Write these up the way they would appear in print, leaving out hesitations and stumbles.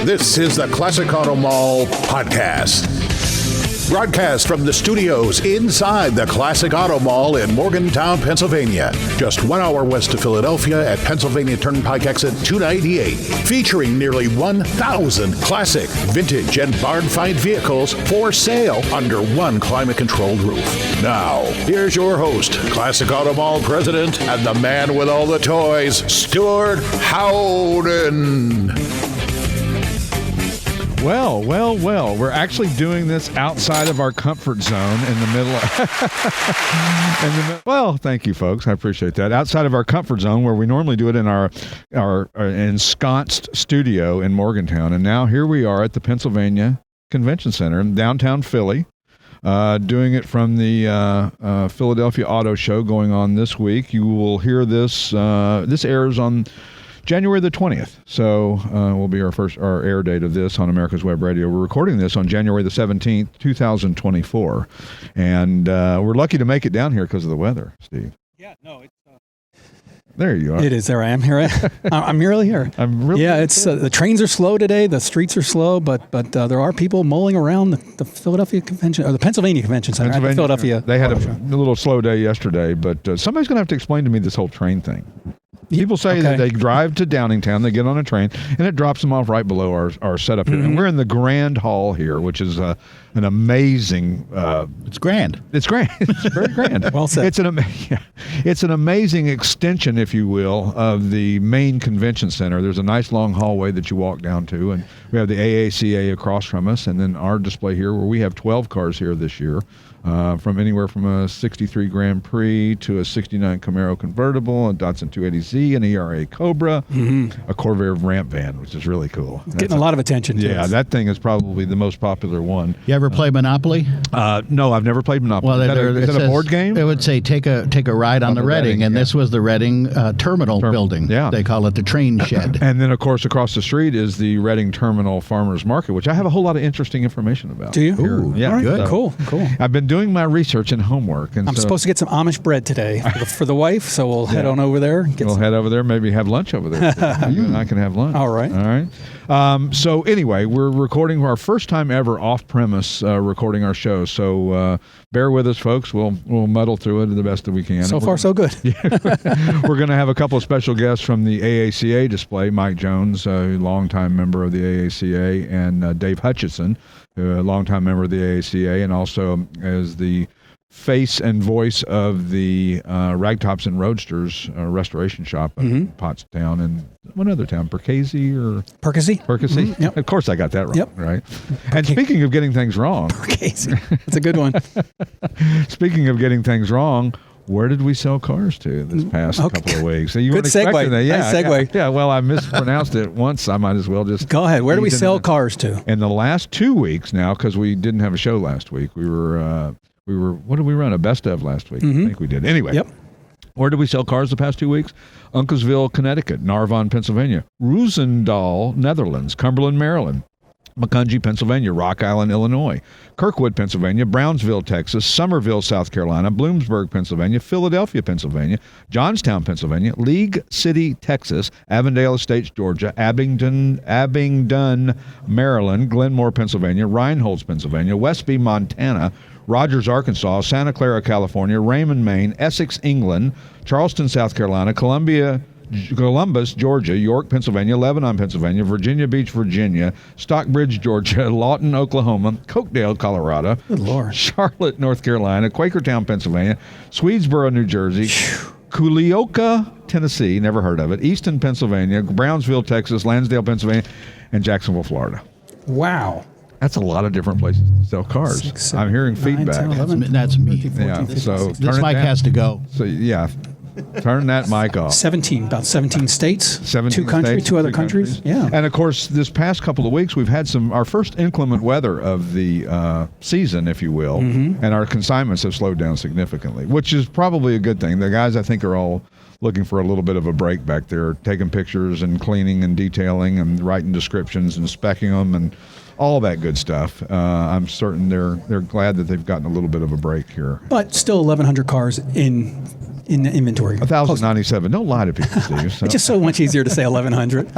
This is the Classic Auto Mall podcast. Broadcast from the studios inside the Classic Auto Mall in Morgantown, Pennsylvania. Just 1 hour west of Philadelphia at Pennsylvania Turnpike exit 298. Featuring nearly 1,000 classic, vintage, and barn-find vehicles for sale under one climate-controlled roof. Now, here's your host, Classic Auto Mall president and the man with all the toys, Stewart Howden. Well, we're actually doing this outside of our comfort zone in the middle well, thank you, folks. I appreciate that. Outside of our comfort zone where we normally do it in our ensconced studio in Morgantown. And now here we are at the Pennsylvania Convention Center in downtown Philly, doing it from the Philadelphia Auto Show going on this week. You will hear this. This airs on January the 20th, so will be our air date of this on America's Web Radio. We're recording this on January the 17th, 2024, and we're lucky to make it down here because of the weather, Steve. Yeah, no, it's... There you are. It is. There I am here. I'm really here. It's the trains are slow today. The streets are slow, but there are people mulling around the Philadelphia Convention or the Pennsylvania Convention Center. Philadelphia. They had a little slow day yesterday, but somebody's going to have to explain to me this whole train thing. People say that they drive to Downingtown, they get on a train, and it drops them off right below our setup here. And we're in the Grand Hall here, which is an amazing... it's grand. It's grand. It's very grand. Well said. It's an amazing extension, if you will, of the main convention center. There's a nice long hallway that you walk down to, and we have the AACA across from us, and then our display here where we have 12 cars here this year. From anywhere from a 63 Grand Prix to a 69 Camaro convertible, a Datsun 280Z, an ERA Cobra, a Corvair ramp van, which is really cool. It's getting a lot of attention. Yeah, that thing is probably the most popular one. You ever play Monopoly? No, I've never played Monopoly. Well, is that a board game? It would say take a ride on the Reading, and this was the Reading terminal building. Yeah. They call it the train shed. And then, of course, across the street is the Reading Terminal Farmers Market, which I have a whole lot of interesting information about. Do you? Ooh, yeah, all right, good. Cool. I've been doing my research and homework. And I'm supposed to get some Amish bread today for the wife, so we'll head on over there. We'll head over there, maybe have lunch over there. You and I can have lunch. All right. So anyway, we're recording our first time ever off-premise recording our show. So bear with us, folks. We'll muddle through it the best that we can. So far, so good. We're going to have a couple of special guests from the AACA display, Mike Jones, a longtime member of the AACA, and Dave Hutchison, a longtime member of the AACA, and also as the face and voice of the Ragtops and Roadsters restoration shop in Pottstown and one other town, Perkasie. Mm-hmm. Yep. Of course I got that wrong, Yep. right? And speaking of getting things wrong. Perkasie. That's a good one. Speaking of getting things wrong, where did we sell cars to this past couple of weeks? So you good weren't expecting segue. that. Yeah, nice segue. Yeah, well, I mispronounced it once. I might as well just... Go ahead. Where do we sell cars to? In the last 2 weeks now, because we didn't have a show last week, we were what did we run? A best of last week. I think we did. Anyway. Yep. Where did we sell cars the past 2 weeks? Uncasville, Connecticut, Narvon, Pennsylvania, Roosendaal, Netherlands, Cumberland, Maryland, Macungie, Pennsylvania, Rock Island, Illinois, Kirkwood, Pennsylvania, Brownsville, Texas, Somerville, South Carolina, Bloomsburg, Pennsylvania, Philadelphia, Pennsylvania, Johnstown, Pennsylvania, League City, Texas, Avondale Estates, Georgia, Abingdon, Maryland, Glenmore, Pennsylvania, Reinholds, Pennsylvania, Westby, Montana, Rogers, Arkansas, Santa Clara, California, Raymond, Maine, Essex, England, Charleston, South Carolina, Columbus, Georgia, York, Pennsylvania, Lebanon, Pennsylvania, Virginia Beach, Virginia, Stockbridge, Georgia, Lawton, Oklahoma, Cokedale, Colorado, Good Lord. Charlotte, North Carolina, Quakertown, Pennsylvania, Swedesboro, New Jersey, Culleoka, Tennessee, never heard of it, Easton, Pennsylvania, Brownsville, Texas, Lansdale, Pennsylvania, and Jacksonville, Florida. Wow. That's a lot of different places to sell cars. 6, 7, I'm hearing 9, feedback. 10, 11, That's me. 13, 14, Yeah, 15, so 16. This mic has to go. So yeah, turn that mic off. 17 states, 17 2 countries, states, 2 other 2 countries. Yeah. And of course, this past couple of weeks, we've had our first inclement weather of the season, if you will, and our consignments have slowed down significantly, which is probably a good thing. The guys, I think, are all looking for a little bit of a break back there, taking pictures and cleaning and detailing and writing descriptions and speccing them and all that good stuff. I'm certain they're glad that they've gotten a little bit of a break here. But still 1,100 cars in in the inventory. 1,097. Don't lie to people, Steve. So. It's just so much easier to say 1,100.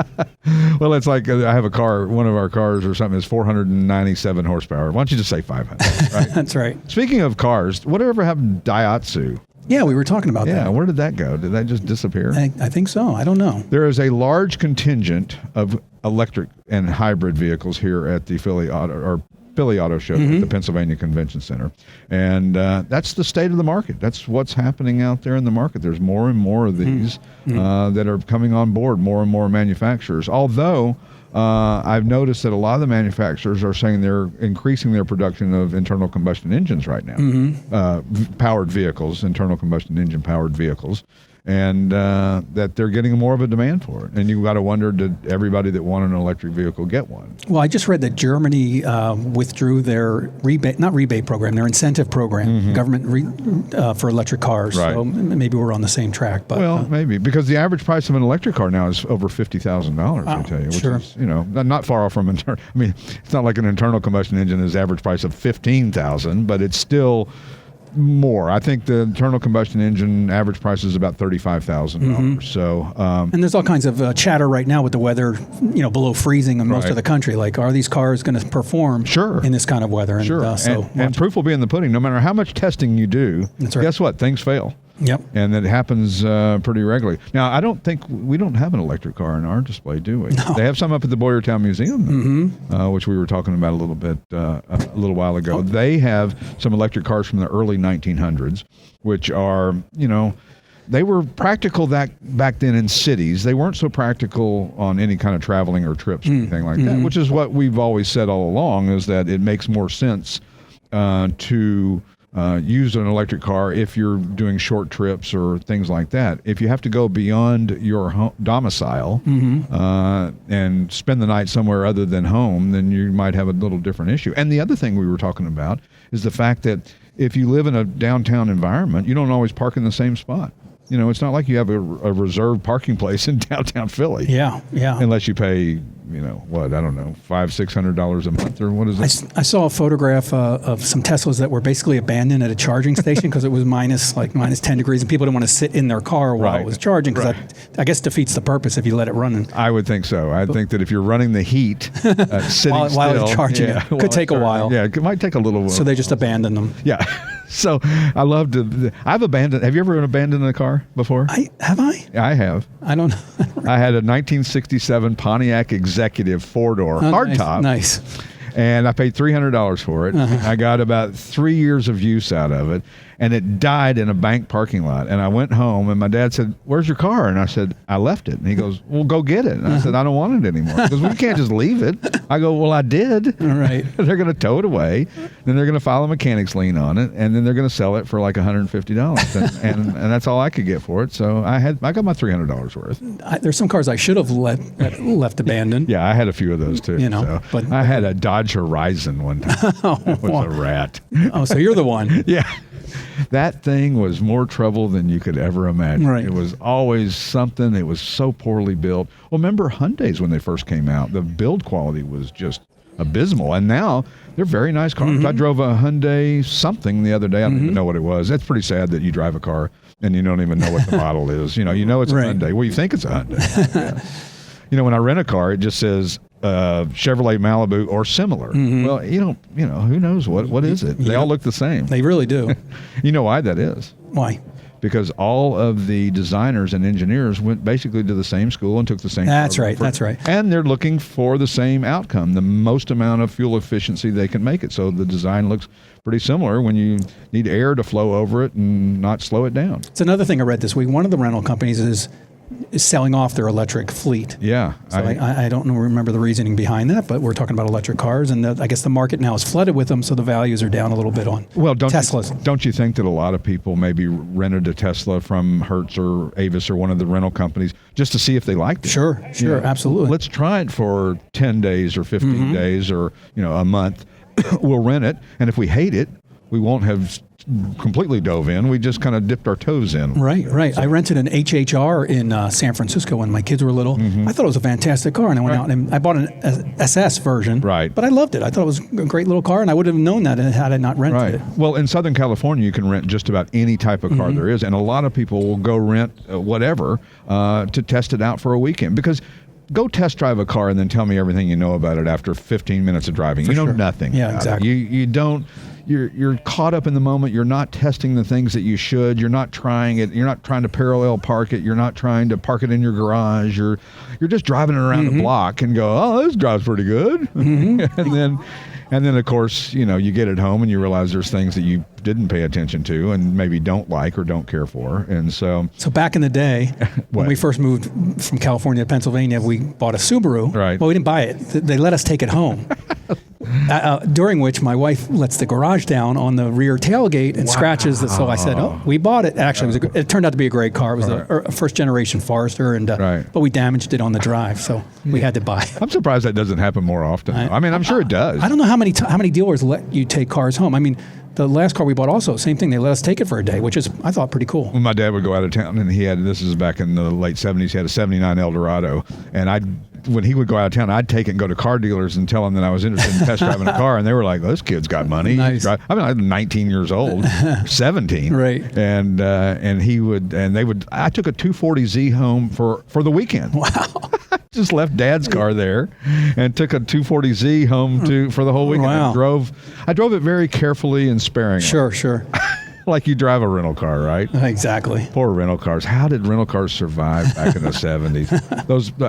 Well, it's like I have a car, one of our cars or something is 497 horsepower. Why don't you just say 500, right? That's right. Speaking of cars, whatever happened to Daihatsu? Yeah, we were talking about that. Yeah, where did that go? Did that just disappear? I think so. I don't know. There is a large contingent of electric and hybrid vehicles here at the Philly Auto Show at the Pennsylvania Convention Center. And that's the state of the market. That's what's happening out there in the market. There's more and more of these that are coming on board, more and more manufacturers. Although I've noticed that a lot of the manufacturers are saying they're increasing their production of internal combustion engines right now, powered vehicles, internal combustion engine powered vehicles. And that they're getting more of a demand for it. And you've got to wonder, did everybody that wanted an electric vehicle get one? Well, I just read that Germany withdrew their rebate program, their incentive program, government for electric cars. Right. So maybe we're on the same track. But, well, maybe, because the average price of an electric car now is over $50,000, I tell you, which is, not far off from I mean, it's not like an internal combustion engine is average price of $15,000, but it's still more. I think the internal combustion engine average price is about $35,000. So, and there's all kinds of chatter right now with the weather, below freezing in most of the country. Like, are these cars going to perform in this kind of weather? And, and proof will be in the pudding. No matter how much testing you do, guess what? Things fail. Yep. And that happens pretty regularly. Now, we don't have an electric car in our display, do we? No. They have some up at the Boyertown Museum, which we were talking about a little bit a little while ago. They have some electric cars from the early 1900s, which are, they were practical back then in cities. They weren't so practical on any kind of traveling or trips or anything like that, which is what we've always said all along, is that it makes more sense to use an electric car if you're doing short trips or things like that. If you have to go beyond your domicile and spend the night somewhere other than home, then you might have a little different issue. And the other thing we were talking about is the fact that if you live in a downtown environment, you don't always park in the same spot. It's not like you have a reserved parking place in downtown Philly. Yeah. Unless you pay, $500-$600 a month, or what is it? I saw a photograph of some Teslas that were basically abandoned at a charging station because it was minus 10 degrees, and people didn't want to sit in their car while it was charging, because that, I guess, defeats the purpose if you let it run. I would think so. I think that if you're running the heat, sitting while it's charging, it could take a while. Yeah, it might take a little while. So they just abandoned them. Yeah. So I've abandoned. Have you ever abandoned a car before? Have I? I have. I don't know. I had a 1967 Pontiac Executive 4-door hardtop. Nice. And I paid $300 for it. I got about 3 years of use out of it, and it died in a bank parking lot. And I went home, and my dad said, "Where's your car?" And I said, "I left it." And he goes, "Well, go get it." And I said, "I don't want it anymore." Because we can't just leave it. I go, "Well, I did." All right. They're going to tow it away, then they're going to file a mechanics lien on it, and then they're going to sell it for like $150. and that's all I could get for it. So I got my $300 worth. There's some cars I should have left abandoned. Yeah, I had a few of those too. But I had a Dodge Horizon one time. That was a rat. Oh, so you're the one. Yeah. That thing was more trouble than you could ever imagine. Right. It was always something. It was so poorly built. Well, remember Hyundais when they first came out? The build quality was just abysmal. And now they're very nice cars. I drove a Hyundai something the other day. I don't even know what it was. That's pretty sad that you drive a car and you don't even know what the model is. You know it's a Hyundai. Well, you think it's a Hyundai. Yeah. When I rent a car, it just says Chevrolet Malibu or similar. Well, who knows what is it? They all look the same. They really do. You know why that is? Why? Because all of the designers and engineers went basically to the same school and took the same. That's right. And they're looking for the same outcome, the most amount of fuel efficiency they can make it. So the design looks pretty similar when you need air to flow over it and not slow it down. It's another thing I read this week. One of the rental companies is selling off their electric fleet. Yeah. So I don't remember the reasoning behind that, but we're talking about electric cars, and I guess the market now is flooded with them, so the values are down a little bit on Teslas. Don't you think that a lot of people maybe rented a Tesla from Hertz or Avis or one of the rental companies just to see if they liked it? Sure, absolutely. Let's try it for 10 days or 15 days or a month. We'll rent it, and if we hate it, we won't have completely dove in. We just kind of dipped our toes in. Right. So, I rented an HHR in San Francisco when my kids were little. I thought it was a fantastic car, and I went out and I bought an SS version. Right. But I loved it. I thought it was a great little car, and I would have known that had I not rented it. Well, in Southern California, you can rent just about any type of car there is, and a lot of people will go rent whatever to test it out for a weekend. Because go test drive a car and then tell me everything you know about it after 15 minutes of driving. You know nothing. Yeah, exactly. You don't. You're caught up in the moment. You're not testing the things that you should. You're not trying it. You're not trying to parallel park it. You're not trying to park it in your garage. You're just driving it around the block and go, oh, this drives pretty good. And then, of course, you get it home and you realize there's things that you didn't pay attention to and maybe don't like or don't care for. And so back in the day, when we first moved from California to Pennsylvania, we bought a Subaru. Right. Well, we didn't buy it. They let us take it home. During which my wife lets the garage down on the rear tailgate and scratches it. So I said, "Oh, we bought it." Actually, it turned out to be a great car. It was a first-generation Forester, and but we damaged it on the drive, so we had to buy it. I'm surprised that doesn't happen more often. I mean, I'm sure it does. I don't know how many dealers let you take cars home. I mean, the last car we bought also, same thing. They let us take it for a day, which is, I thought, pretty cool. When my dad would go out of town, and this is back in the late 70s, he had a 79 Eldorado, and when he would go out of town, I'd take it and go to car dealers and tell them that I was interested in test driving a car, and they were like, "Oh, this kid's got money." Nice. I mean, I'm 19 years old, 17, right? And I took a 240Z home for the weekend. Wow. Just left Dad's car there, and took a 240Z home for the whole weekend. Wow. I drove it very carefully and sparingly. Sure. Like you drive a rental car, right? Exactly. Poor rental cars. How did rental cars survive back in the 70s?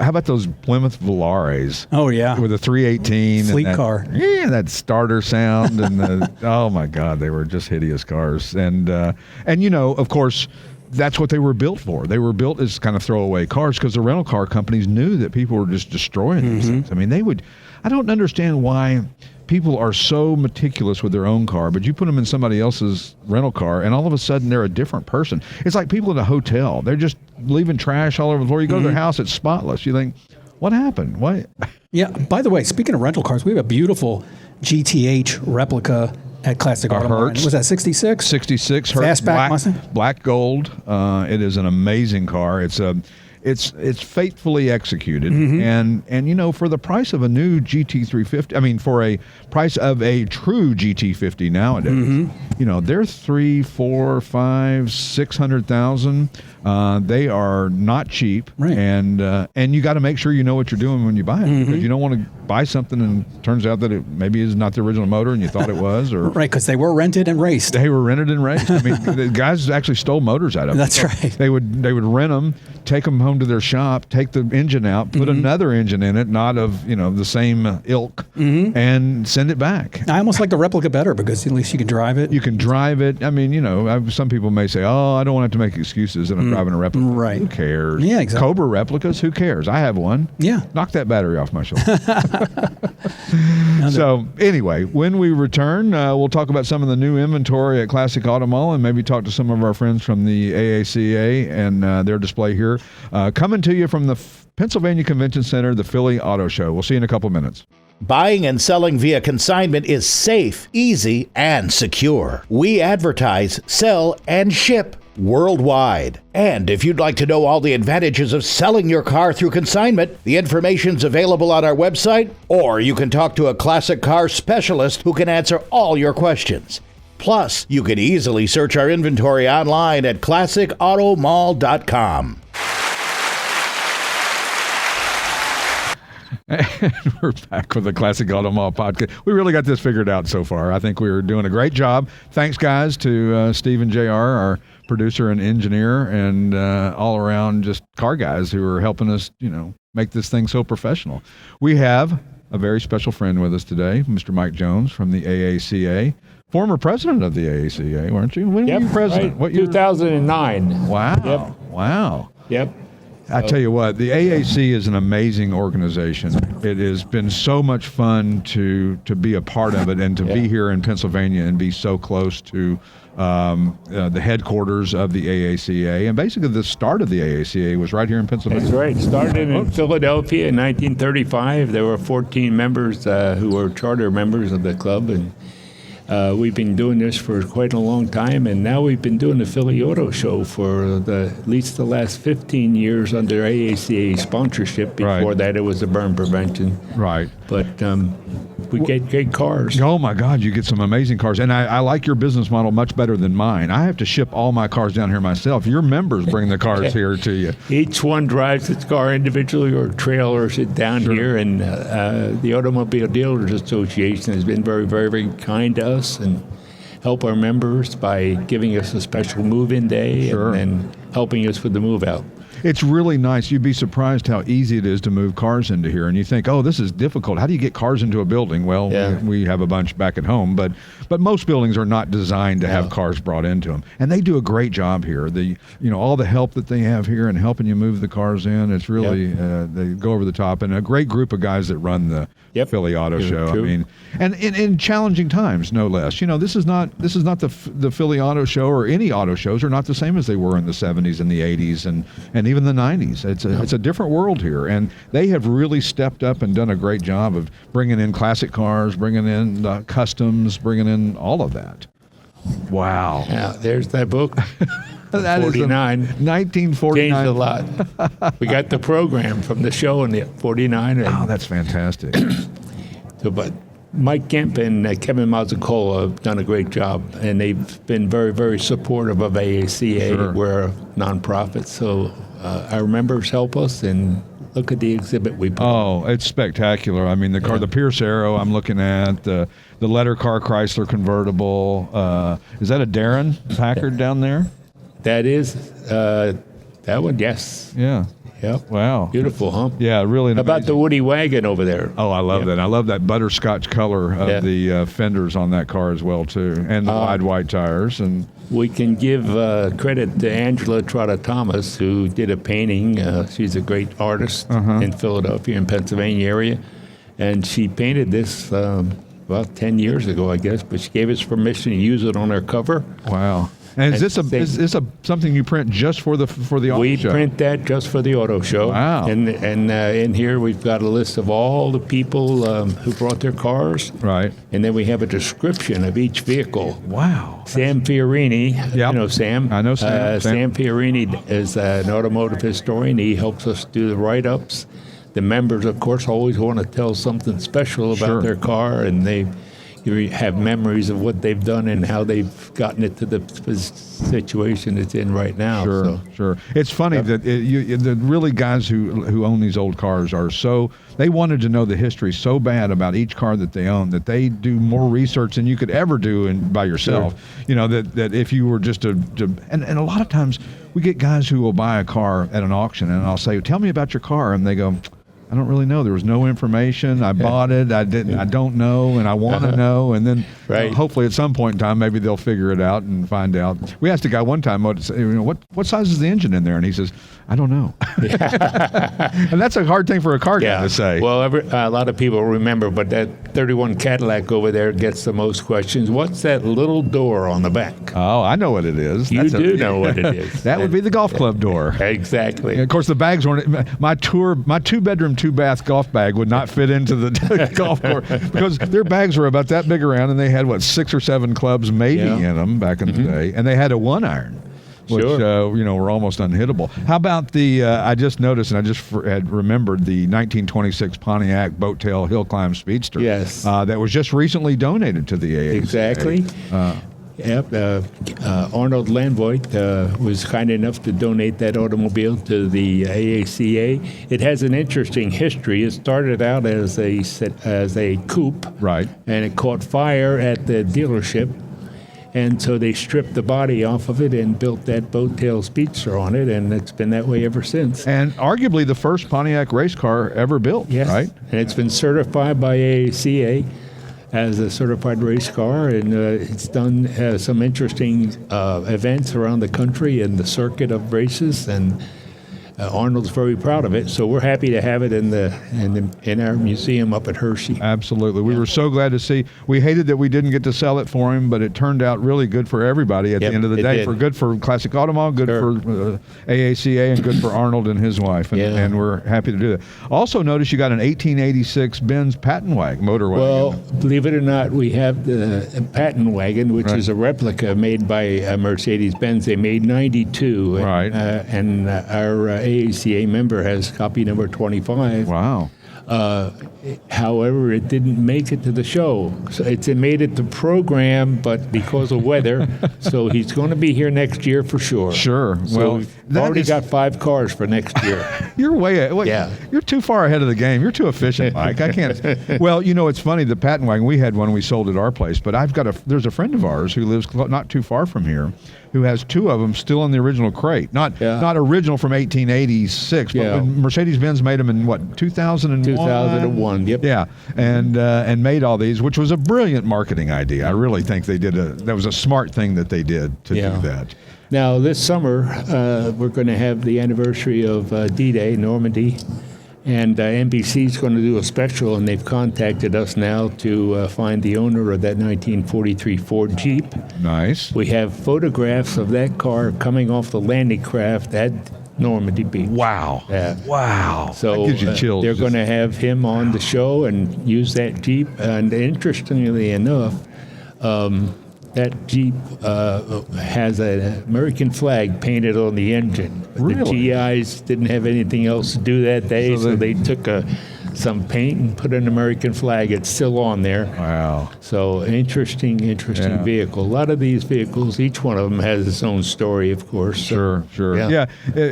How about those Plymouth Velares? Oh, yeah. With a 318. Fleet car. Yeah, that starter sound. And oh, my God, they were just hideous cars. And of course, that's what they were built for. They were built as kind of throwaway cars because the rental car companies knew that people were just destroying these things. I mean, I don't understand why people are so meticulous with their own car, but you put them in somebody else's rental car, and all of a sudden they're a different person. It's like people in a hotel. They're just leaving trash all over the floor. You go to their house, it's spotless. You think, what happened? What? Yeah, by the way, speaking of rental cars, we have a beautiful GTH replica at Classic Auto Mall. Was that 66? 66 Hertz. Fastback Mustang? Black gold. It is an amazing car. It's faithfully executed, and for the price of a new GT350, I mean, for a price of a true GT50 nowadays, they're 300,000, 400,000, 500,000, 600,000. They are not cheap, right. And you got to make sure you know what you're doing when you buy it, because you don't want to buy something and it turns out that it maybe is not the original motor and you thought it was, or right, because they were rented and raced. They were rented and raced. I mean, the guys actually stole motors out of them. That's right. They would rent them, take them home to their shop, take the engine out, put another engine in it, not of the same ilk, and send it back. I almost like the replica better because at least you can drive it. You can drive it. I mean, some people may say, "Oh, I don't want to have to make excuses that I'm driving a replica." Right. Who cares? Yeah, exactly. Cobra replicas. Who cares? I have one. Yeah. Knock that battery off my shoulder. So anyway, when we return, we'll talk about some of the new inventory at Classic Auto Mall and maybe talk to some of our friends from the AACA and their display here. Coming to you from the Pennsylvania Convention Center, the Philly Auto Show. We'll see you in a couple minutes. Buying and selling via consignment is safe, easy, and secure. We advertise, sell, and ship worldwide. And if you'd like to know all the advantages of selling your car through consignment, the information's available on our website, or you can talk to a classic car specialist who can answer all your questions. Plus, you can easily search our inventory online at classicautomall.com. And we're back with the Classic Auto Mall podcast. We really got this figured out so far. I think we're doing a great job. Thanks, guys, to Steve and JR, our producer and engineer, and all around just car guys who are helping us, make this thing so professional. We have a very special friend with us today, Mr. Mike Jones from the AACA. Former president of the AACA, weren't you? When were you president? Right. What year? 2009. Wow. Yep. Wow. Yep. I tell you what, the AAC is an amazing organization. It has been so much fun to be a part of it and to be here in Pennsylvania and be so close to the headquarters of the AACA. And basically the start of the AACA was right here in Pennsylvania. That's right. Started in Philadelphia in 1935. There were 14 members who were charter members of the club, and We've been doing this for quite a long time, and now we've been doing the Philly Auto Show for at least the last 15 years under AACA sponsorship. Before that, it was a burn prevention. Right. But we get great cars. Oh, my God, you get some amazing cars. And I like your business model much better than mine. I have to ship all my cars down here myself. Your members bring the cars here to you. Each one drives its car individually or trailers it down here, and the Automobile Dealers Association has been very, very, very kind to us and help our members by giving us a special move-in day and helping us with the move-out. It's really nice. You'd be surprised how easy it is to move cars into here. And you think, oh, this is difficult. How do you get cars into a building? Well, we have a bunch back at home, but most buildings are not designed to have cars brought into them. And they do a great job here. All the help that they have here and helping you move the cars in, it's really, they go over the top. And a great group of guys that run the Philly Auto Show. True. I mean, and in challenging times, no less. This is not the Philly Auto Show, or any auto shows are not the same as they were in the 70s and the 80s and even the 90s. It's a different world here, and they have really stepped up and done a great job of bringing in classic cars, bringing in customs, bringing in all of that. Wow. Yeah, there's that book. That 49. 1949. Changed a lot. We got the program from the show in the 49. Oh, that's fantastic. But Mike Kemp and Kevin Mazzucola have done a great job, and they've been very, very supportive of AACA. We're a nonprofit, so our members help us, and look at the exhibit we put. Oh, it's spectacular. I mean, the car, the Pierce Arrow I'm looking at, the letter car Chrysler convertible. Is that a Darren Packard down there? That is, that one, yes. Yeah. Yep. Wow. Beautiful, huh? Yeah, really. How about the Woody wagon over there? Oh, I love that. I love that butterscotch color of the fenders on that car as well, too, and the wide white tires. And we can give credit to Angela Trotta-Thomas, who did a painting. She's a great artist in Philadelphia and Pennsylvania area, and she painted this about 10 years ago, I guess, but she gave us permission to use it on our cover. Wow. And is this something you print just for the auto we show? We print that just for the auto show. Wow. And in here we've got a list of all the people who brought their cars. Right. And then we have a description of each vehicle. Wow. Sam Fiorini, Yep. you know Sam. I know Sam. Sam Fiorini is an automotive historian. He helps us do the write-ups. The members, of course, always want to tell something special about their car, and they have memories of what they've done and how they've gotten it to the situation it's in right now. Sure. It's funny that the really guys who own these old cars they wanted to know the history so bad about each car that they own that they do more research than you could ever do by yourself. Sure. That if you were just and a lot of times we get guys who will buy a car at an auction, and I'll say, "Tell me about your car," and they go, I don't really know. There was no information. I bought it. I don't know, and I want to know. And then hopefully at some point in time, maybe they'll figure it out and find out. We asked a guy one time, what size is the engine in there? And he says, I don't know. And that's a hard thing for a car guy to say. Well, a lot of people remember, but that 31 Cadillac over there gets the most questions. What's that little door on the back? Oh, I know what it is. You do know what it is. That would be the golf club door. Exactly. And of course, the bags weren't. My 2-bedroom, 2-bath golf bag would not fit into the golf course because their bags were about that big around, and they had 6 or 7 clubs maybe in them back in the day, and they had a 1-iron. Which were almost unhittable. How about the? I just noticed, and I just had remembered the 1926 Pontiac Boat Tail Hill Climb Speedster. Yes, that was just recently donated to the AACA. Exactly. Arnold Landvoigt was kind enough to donate that automobile to the AACA. It has an interesting history. It started out as a coupe, right, and it caught fire at the dealership. And so they stripped the body off of it and built that boat tail speedster on it, and it's been that way ever since. And arguably the first Pontiac race car ever built, right? And it's been certified by AACA as a certified race car, and it's done some interesting events around the country and the circuit of races. And Arnold's very proud of it, so we're happy to have it in our museum up at Hershey. Absolutely. We were so glad to see. We hated that we didn't get to sell it for him, but it turned out really good for everybody at the end of the day. Good for Classic Automall, good for AACA, and good for Arnold and his wife, and we're happy to do that. Also notice you got an 1886 Benz patent motor wagon. Well, believe it or not, we have the patent wagon, which is a replica made by Mercedes-Benz. They made 92, and our AACA member has copy number 25. Wow. However, it didn't make it to the show. So it made it to program, but because of weather, so he's going to be here next year for sure. Sure. So we've already got 5 cars for next year. You're you're too far ahead of the game. You're too efficient, Mike. I can't. Well, it's funny. The patent wagon, we had one we sold at our place, but there's a friend of ours who lives not too far from here, who has 2 of them still in the original crate. Not original from 1886, but when Mercedes-Benz made them in 2001? 2001, yep. Yeah, and made all these, which was a brilliant marketing idea. I really think that was a smart thing that they did to do that. Now, this summer, we're going to have the anniversary of D-Day, Normandy, and NBC's going to do a special, and they've contacted us now to find the owner of that 1943 Ford Jeep. Nice. We have photographs of that car coming off the landing craft at Normandy Beach. Wow. Wow. So that gives you chills. They're going to have him on the show and use that Jeep. And interestingly enough, that Jeep has an American flag painted on the engine. Really? The GIs didn't have anything else to do that day, so they took some paint and put an American flag. It's still on there. Wow. So interesting vehicle. A lot of these vehicles, each one of them has its own story, of course. Sure. Yeah.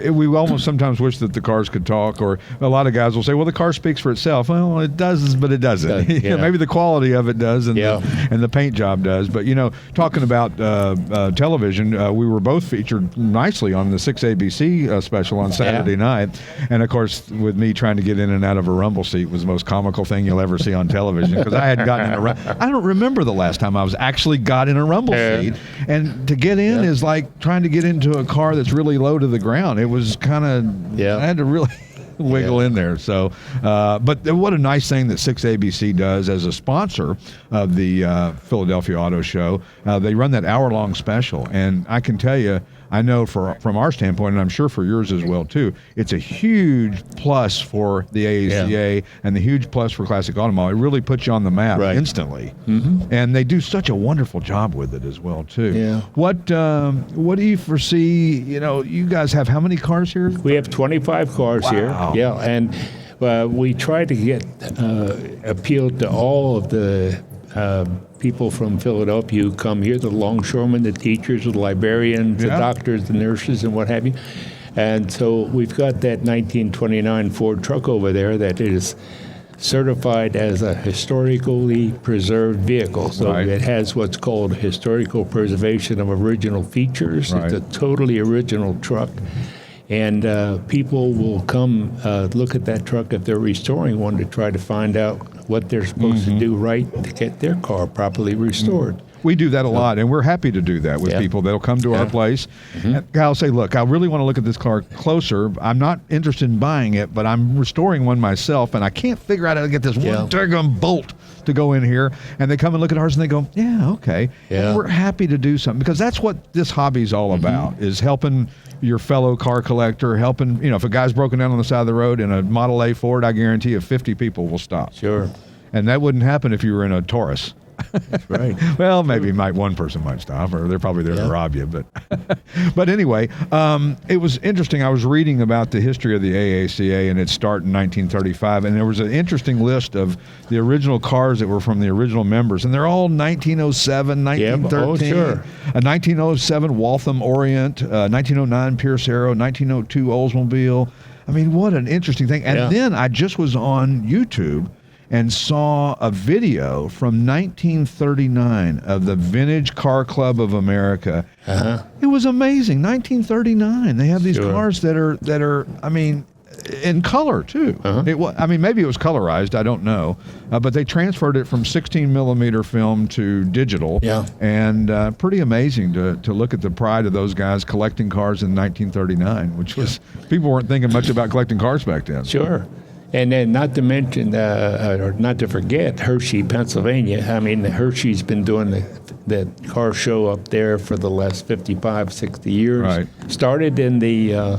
We almost sometimes wish that the cars could talk, or a lot of guys will say, well, the car speaks for itself. Well, it does, but it doesn't. Maybe the quality of it does, and the paint job does. But, talking about television, we were both featured nicely on the 6 ABC special on Saturday night. And, of course, with me trying to get in and out of a rumble seat was the most comical thing you'll ever see on television, because I had gotten in I don't remember the last time I was actually got in a rumble seat, and to get in is like trying to get into a car that's really low to the ground. It was kind of I had to really wiggle in there. So, but what a nice thing that 6ABC does as a sponsor of the Philadelphia Auto Show. They run that hour-long special, and I can tell you, I know from our standpoint, and I'm sure for yours as well too, it's a huge plus for the AACA and the huge plus for Classic Automall. It really puts you on the map instantly, and they do such a wonderful job with it as well too. Yeah. What do you foresee? You guys have how many cars here? We have 25 cars here. Yeah, and we try to get appeal to all of the people from Philadelphia who come here, the longshoremen, the teachers, the librarians, the doctors, the nurses, and what have you. And so we've got that 1929 Ford truck over there that is certified as a historically preserved vehicle. So it has what's called historical preservation of original features. It's a totally original truck. And people will come look at that truck if they're restoring one to try to find out what they're supposed to do to get their car properly restored. We do that a lot, and we're happy to do that with people. They'll come to our place. And I'll say, look, I really want to look at this car closer. I'm not interested in buying it, but I'm restoring one myself, and I can't figure out how to get this one daggum bolt to go in here. And they come and look at ours, and they go, okay. And we're happy to do something, because that's what this hobby's all about, is helping your fellow car collector, helping, if a guy's broken down on the side of the road in a Model A Ford, I guarantee you 50 people will stop. Sure. And that wouldn't happen if you were in a Taurus. That's right. Well, maybe one person might stop, or they're probably there to rob you. But anyway, it was interesting. I was reading about the history of the AACA and its start in 1935, and there was an interesting list of the original cars that were from the original members, and they're all 1907, 1913, a 1907 Waltham Orient, 1909 Pierce Arrow, 1902 Oldsmobile. I mean, what an interesting thing. And then I just was on YouTube and saw a video from 1939 of the Vintage Car Club of America. It was amazing. 1939. They have these cars that are. I mean, in color too. I mean, maybe it was colorized. I don't know, but they transferred it from 16 millimeter film to digital. Yeah. And pretty amazing to look at the pride of those guys collecting cars in 1939, which was people weren't thinking much about collecting cars back then. Sure. And then not to mention, or not to forget, Hershey, Pennsylvania. I mean, Hershey's been doing the car show up there for the last 55, 60 years. Right. Started in the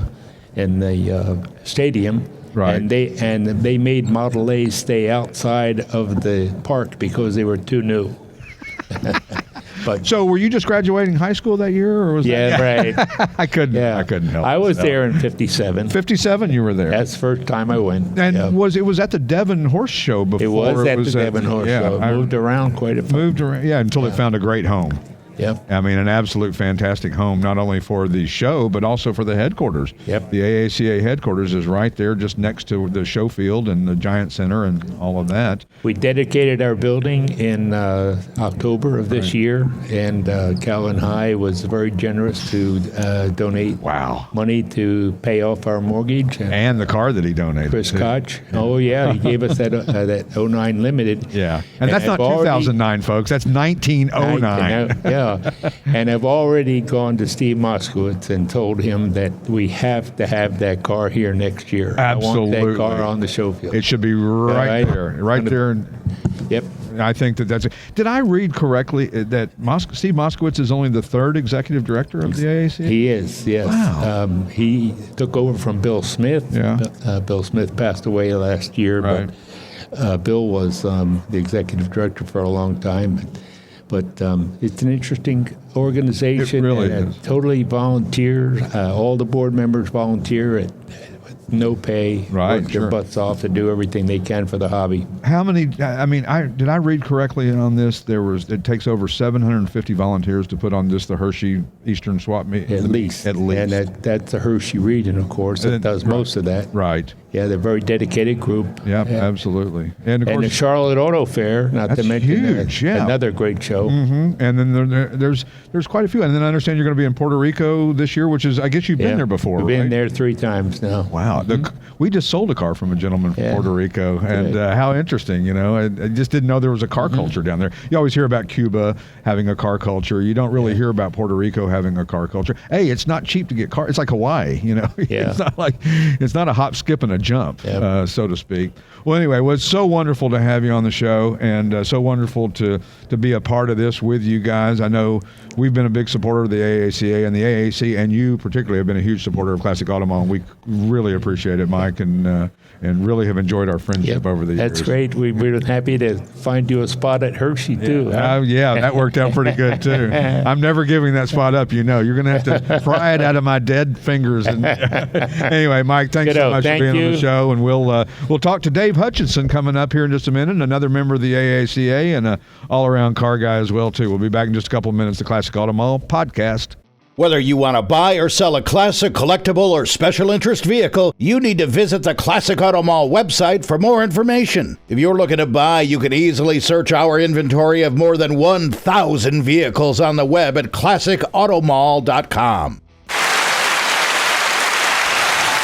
stadium. Right. And they made Model A's stay outside of the park because they were too new. But So were you just graduating high school that year, or was yeah, that? right. I couldn't help. I was myself. there in 57. 57, you were there. That's the first time I went. And Yeah. it was at the Devon Horse Show before? It was at the Devon Horse Show. I Moved around quite a bit. moved around, until it found a great home. Yep. I mean, an absolute fantastic home, not only for the show, but also for the headquarters. Yep. The AACA headquarters is right there just next to the show field and the Giant Center and all of that. We dedicated our building in October of this year, and Calvin High was very generous to donate money to pay off our mortgage. And the car that he donated. Chris too. Koch. Oh, yeah, he gave us that 09 Limited. Yeah. And that's not 2009, folks. That's 1909. Yeah. And I've already gone to Steve Moskowitz and told him that we have to have that car here next year. Absolutely. I want that car on the show field. It should be right there. Right there. Yep. I think that's it. Did I read correctly that Steve Moskowitz is only the third executive director of the AACA? He is, yes. Wow. He took over from Bill Smith. Yeah. Bill Smith passed away last year, Right. but Bill was the executive director for a long time. But it's an interesting organization. It really and is. Totally volunteer. All the board members volunteer at no pay. Right, Work sure. their butts off to do everything they can for the hobby. How many? I mean, did I read correctly on this? It takes over 750 volunteers to put on just the Hershey Eastern Swap Meet. At least. At least. And that's the Hershey region, of course, that does most of that. Right. Yeah, they're a very dedicated group. Yep. Absolutely. And of And the course, Charlotte Auto Fair, not to That's mention huge, yeah. another great show. and then there's quite a few. And then I understand you're going to be in Puerto Rico this year, which is, I guess you've been there before. We've been right? there 3 times now. Wow. We just sold a car from a gentleman from Yeah. Puerto Rico, and how interesting, I just didn't know there was a car culture down there. You always hear about Cuba having a car culture. You don't really hear about Puerto Rico having a car culture. Hey, it's not cheap to get cars. It's like Hawaii, Yeah. it's not a hop, skip, and a jump, Yep. so to speak. Well, anyway, it was so wonderful to have you on the show, and so wonderful to be a part of this with you guys. I know we've been a big supporter of the AACA, and the AAC, and you particularly have been a huge supporter of Classic Auto Mall. We really appreciate it, Mike, and really have enjoyed our friendship over the years. That's great. We're happy to find you a spot at Hershey, too. Huh? Yeah, that worked out pretty good, too. I'm never giving that spot up, You're going to have to pry it out of my dead fingers. And anyway, Mike, thanks so much for being on the show. And we'll talk to Dave Hutchison coming up here in just a minute, another member of the AACA and an all-around car guy as well, too. We'll be back in just a couple of minutes, the Classic Auto Mall podcast. Whether you want to buy or sell a classic, collectible, or special interest vehicle, you need to visit the Classic Auto Mall website for more information. If you're looking to buy, you can easily search our inventory of more than 1,000 vehicles on the web at classicautomall.com.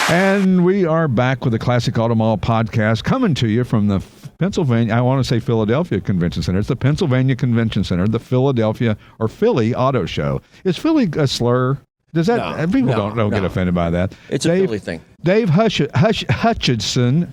And we are back with the Classic Auto Mall podcast coming to you from the Pennsylvania, I want to say Philadelphia Convention Center. It's the Pennsylvania Convention Center, the Philadelphia or Philly Auto Show. Is Philly a slur? Does that people don't get offended by that? It's a Philly thing. Dave Hutchison.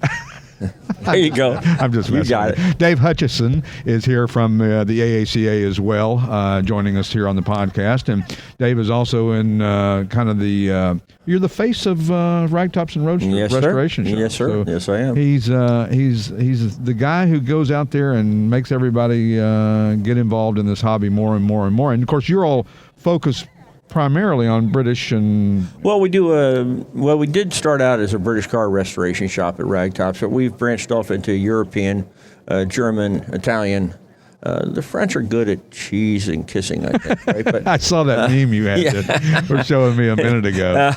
There you go. I'm just messing. You got with it. Dave Hutchison is here from the AACA as well, joining us here on the podcast. And Dave is also in kind of the you're the face of Ragtops and Roadsters Restoration Show. Yes, sir. So yes, I am. He's the guy who goes out there and makes everybody get involved in this hobby more and more and more. And of course, you're all focused primarily on British and... Well, we do. We did start out as a British car restoration shop at Ragtops, but we've branched off into European, German, Italian, the French are good at cheese and kissing, I think, right? But, I saw that meme you had that were showing me a minute ago.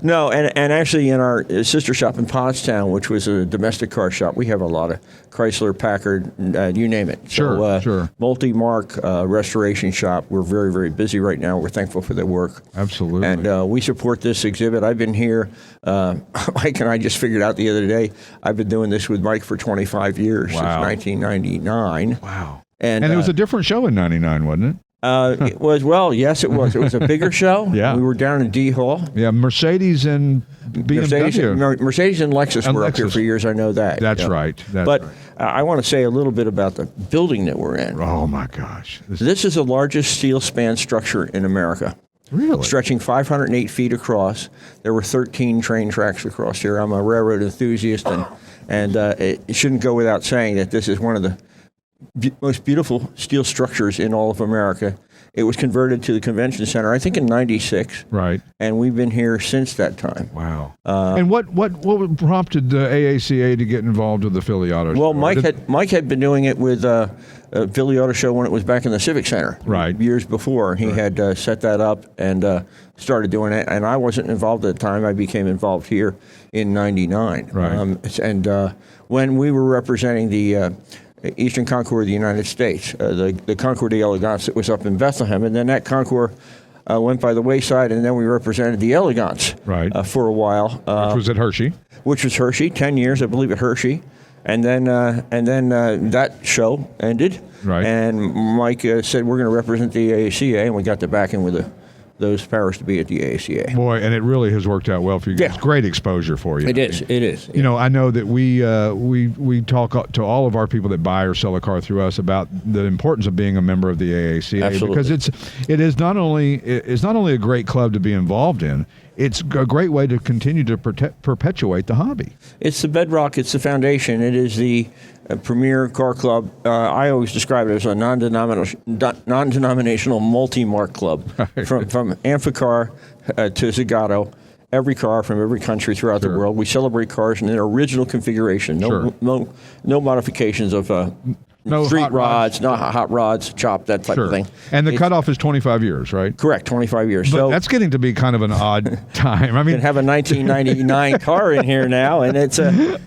No, and actually in our sister shop in Pontiac, which was a domestic car shop, we have a lot of Chrysler, Packard, you name it. Sure. Multi-mark restoration shop. We're very, very busy right now. We're thankful for their work. Absolutely. And we support this exhibit. I've been here, Mike and I just figured out the other day, I've been doing this with Mike for 25 years, since 1999. Wow. And it was a different show in 99, wasn't it? It was, well, yes, it was. It was a bigger show. Yeah. We were down in D Hall. Yeah, Mercedes and BMW. Mercedes and Lexus were up here for years, I know that. That's right. But I want to say a little bit about the building that we're in. Oh, my gosh. This is the largest steel span structure in America. Really? Stretching 508 feet across. There were 13 train tracks across here. I'm a railroad enthusiast, and it shouldn't go without saying that this is one of the most beautiful steel structures in all of America. It was converted to the convention center, I think, in '96. Right. And we've been here since that time. Wow. And what prompted the AACA to get involved with the Philly Auto Show? Well, Mike had been doing it with Philly Auto Show when it was back in the Civic Center. Right. Years before. He had set that up and started doing it. And I wasn't involved at the time. I became involved here in '99. Right. When we were representing the Eastern Concours of the United States, the Concours d'Elegance that was up in Bethlehem, and then that Concours went by the wayside, and then we represented the Elegance for a while. Which was at Hershey. Which was Hershey, 10 years, I believe, at Hershey. And then that show ended, and Mike said, we're going to represent the AACA, and we got the backing with those powers to be at the AACA. Boy, and it really has worked out well for you guys. Yeah. Great exposure for you. It is. You know, I know that we talk to all of our people that buy or sell a car through us about the importance of being a member of the AACA. Absolutely. Because it is not only a great club to be involved in, it's a great way to continue to perpetuate the hobby. It's the bedrock. It's the foundation. It is the premier car club. I always describe it as a non-denominational multi-mark club. Right. From Amphicar to Zagato, every car from every country throughout the world. We celebrate cars in their original configuration. No modifications of no street rods, no hot rods, chopped, that type of thing. And the cutoff is 25 years, right? Correct, 25 years. But that's getting to be kind of an odd time. I mean, you can have a 1999 car in here now, and it's a classic.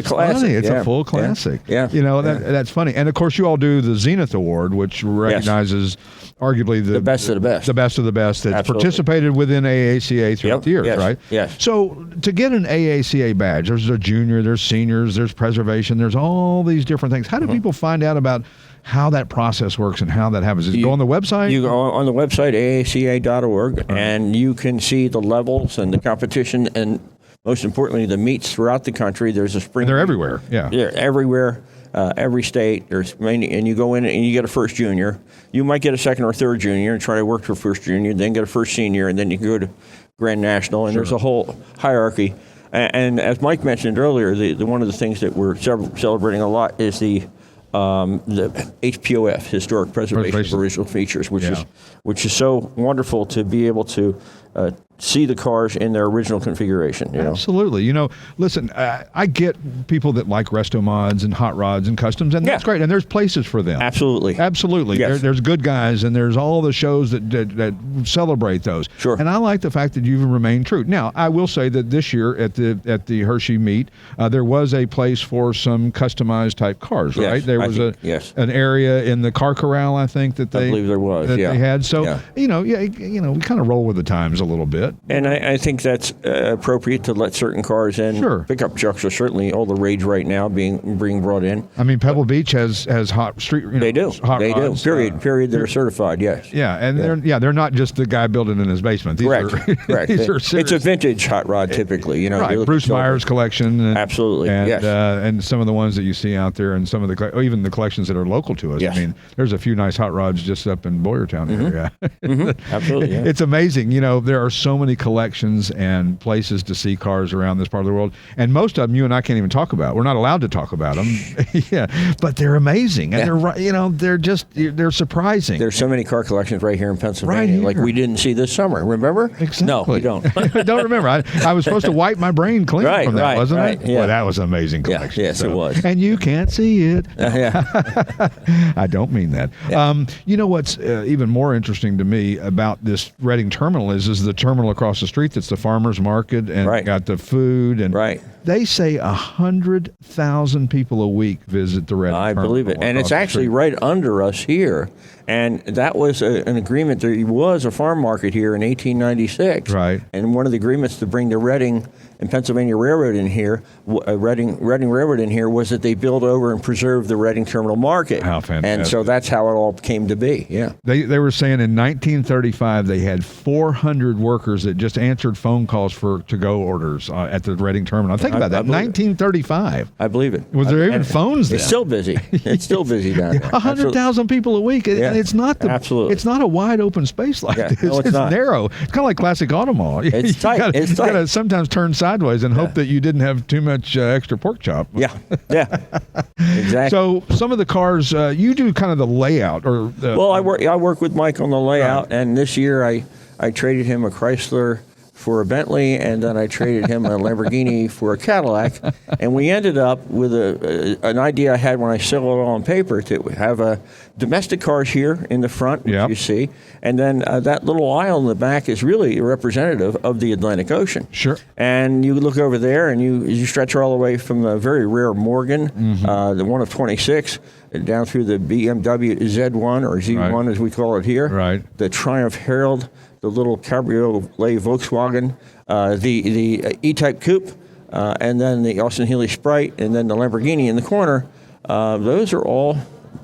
Funny. It's a full classic. Yeah. You know, that's funny. And of course, you all do the Zenith Award, which recognizes arguably the best of the best. The best of the best that's participated within AACA throughout the years, right? Yes. So to get an AACA badge, there's a junior, there's seniors, there's preservation, there's all these different things. How do people find out about how that process works and how that happens? Does it go on the website? You go on the website, aaca.org, and you can see the levels and the competition and, most importantly, the meets throughout the country. There's a spring. They're everywhere, yeah. They're everywhere, every state. There's many, and you go in and you get a first junior. You might get a second or third junior and try to work for first junior, then get a first senior, and then you can go to Grand National, and there's a whole hierarchy. And as Mike mentioned earlier, the one of the things that we're celebrating a lot is the HPOF, Historic Preservation of Original Features, which is so wonderful to be able to see the cars in their original configuration. Absolutely. You know, listen, I get people that like resto mods and hot rods and customs, and that's great. And there's places for them. Absolutely. Yes. There's good guys, and there's all the shows that celebrate those. Sure. And I like the fact that you've remained true. Now, I will say that this year at the Hershey meet, there was a place for some customized type cars, right? Yes, there was an area in the car corral, I think, that they, I believe there was, they had. So, we kind of roll with the times a little bit. And I think that's appropriate to let certain cars in. Sure. Pickup trucks are certainly all the rage right now being brought in. I mean, Pebble Beach has hot street. They do. Hot they rods, do. Period. They're certified. Yes. Yeah, and they're not just the guy building in his basement. These Correct. These are serious. It's a vintage hot rod, typically. Right. Bruce Meyer's collection. Absolutely. And some of the ones that you see out there, and some of even the collections that are local to us. Yes. I mean, there's a few nice hot rods just up in Boyertown area. Absolutely. Yeah. It's amazing. You know, there are so so many collections and places to see cars around this part of the world, and most of them you and I can't even talk about. We're not allowed to talk about them. Yeah, but they're amazing, and they're surprising. There's so many car collections right here in Pennsylvania, Right here. like we didn't see this summer. Remember? Exactly. No, we don't. I don't remember. I was supposed to wipe my brain clean Right, from that, right, wasn't right, it? yeah. Well, that was an amazing Yeah, collection. yes, it was. And you can't see it. Yeah. I don't mean that. You know what's even more interesting to me about this Reading terminal is the terminal across the street that's the farmer's market and Right. got the food. And Right. they say 100,000 people a week visit the Reading I terminal. believe it. And across it's the actually street. right under us here. And that was an agreement. There was a farm market here in 1896. Right. And one of the agreements to bring the Reading and Pennsylvania Railroad in here, Reading Railroad in here, was that they build over and preserve the Reading Terminal Market. How fantastic. And so that's how it all came to be. Yeah. They were saying in 1935 they had 400 workers that just answered phone calls for to-go orders at the Reading terminal. Think about that. I believe it. 1935. I believe it. Was there even And phones then? It's still busy. It's still busy down there. 100,000 people a week, Yeah, and it's not absolutely. It's not a wide open space like Yeah, this. no, it's not. narrow. It's kind of like Classic Auto Mall. It's tight. It's You got to tight. sometimes turn sideways and hope that you didn't have too much extra pork chop. Yeah. Yeah. Exactly. So some of the cars, you do kind of the layout, or Well, I work with Mike on the layout, and this year I traded him a Chrysler for a Bentley, and then I traded him a Lamborghini for a Cadillac, and we ended up with an idea I had when I sell it all on paper to have domestic cars here in the front, which Yep. you see, and then that little aisle in the back is really representative of the Atlantic Ocean. Sure. And you look over there, and you stretch all the way from the very rare Morgan, the one of 26, down through the BMW Z1 or Z1 Right. as we call it here, Right. the Triumph Herald, the little cabriolet Volkswagen, the E-Type Coupe, and then the Austin Healey Sprite, and then the Lamborghini in the corner. Those are all,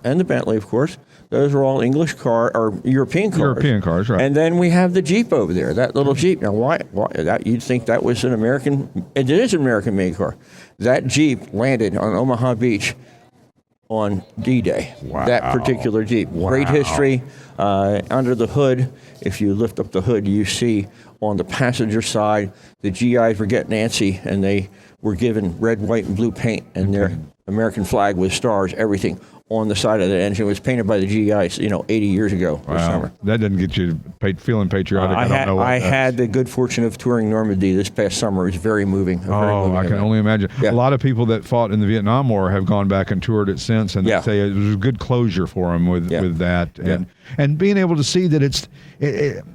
and the Bentley, of course. Those are all English or European cars. European cars, right. And then we have the Jeep over there, that little Jeep. Now, why that you'd think that was an American? It is an American-made car. That Jeep landed on Omaha Beach on D-Day. Wow. That particular Jeep. Great history. Under the hood, if you lift up the hood, you see on the passenger side, the GIs were getting antsy, and they were given red, white, and blue paint, and their American flag with stars, everything on the side of the engine. It was painted by the GIs, 80 years ago this summer. That doesn't get you feeling patriotic. I don't know what I that's- had the good fortune of touring Normandy this past summer. It was very moving. A very Oh, moving I can event. only imagine. Yeah. A lot of people that fought in the Vietnam War have gone back and toured it since, and Yeah. they say it was a good closure for them with that, Yeah. and being able to see that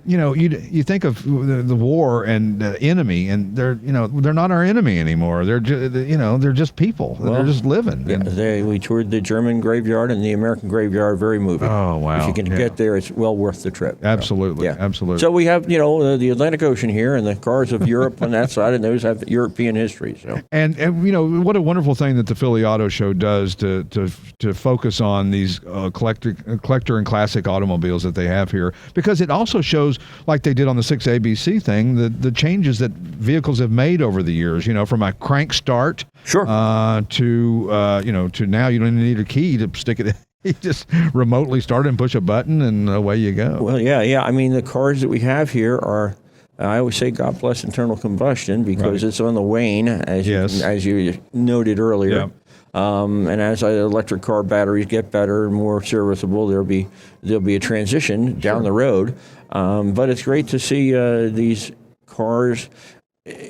you think of the war and the enemy, and they're not our enemy anymore. They're just people. They're just living. Yeah, And- we toured the German graveyard and the American graveyard. Very moving. Oh, wow. If you can Yeah. get there, it's well worth the trip. Absolutely. Yeah, Absolutely. So we have the Atlantic Ocean here, and the cars of Europe on that side, and those have European history. So And what a wonderful thing that the Philly Auto Show does to focus on these collector and classic automobiles that they have here, because it also shows, like they did on the 6ABC thing, the changes that vehicles have made over the years. From a crank start, Sure. to now you don't even need a key to stick it in. You just remotely start and push a button, and away you go. Well, yeah. I mean, the cars that we have here are, I always say, God bless internal combustion, because Right. it's on the wane, as you noted earlier. Yeah. And as electric car batteries get better and more serviceable, there'll be a transition down the road. But it's great to see these cars.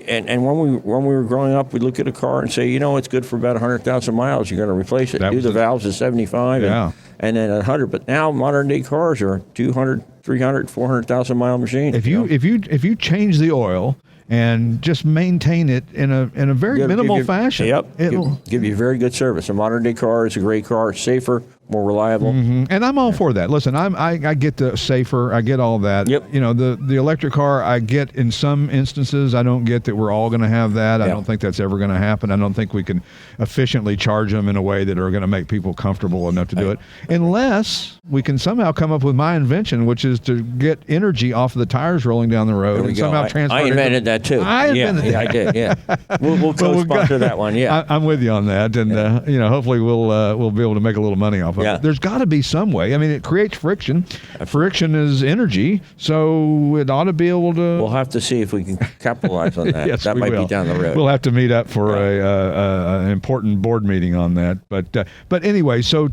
And when we were growing up, we'd look at a car and say, it's good for about 100,000 miles. You're going to replace it. That Do was the the- valves at 75 Yeah. and then 100. But now modern day cars are 200, 300, 400,000 mile machines. If you change the oil and just maintain it in a very It'll minimal give you- fashion, Yep. it'll. Give you very good service. A modern day car is a great car, safer, more reliable. And I'm all for that. Listen, I get the safer, I get all that. Yep. The electric car, I get in some instances. I don't get that we're all going to have that. I Yeah. don't think that's ever going to happen. I don't think we can efficiently charge them in a way that are going to make people comfortable enough to do it, unless we can somehow come up with my invention, which is to get energy off of the tires rolling down the road There we and go. somehow transfer. I invented that too. I invented Yeah, I did. Yeah. We'll So we've got- co-sponsor that one. Yeah. I'm with you on that, and hopefully we'll be able to make a little money off off of Yeah. it. There's got to be some way. I mean, it creates friction. Friction is energy, so it ought to be able to. We'll have to see if we can capitalize on that. Yes, that we might will. be down the road. We'll have to meet up for an important board meeting on that. But anyway, so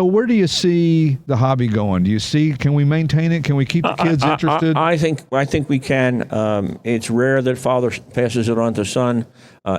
where do you see the hobby going? Do you see? Can we maintain it? Can we keep the kids interested? I think we can. It's rare that father passes it on to son.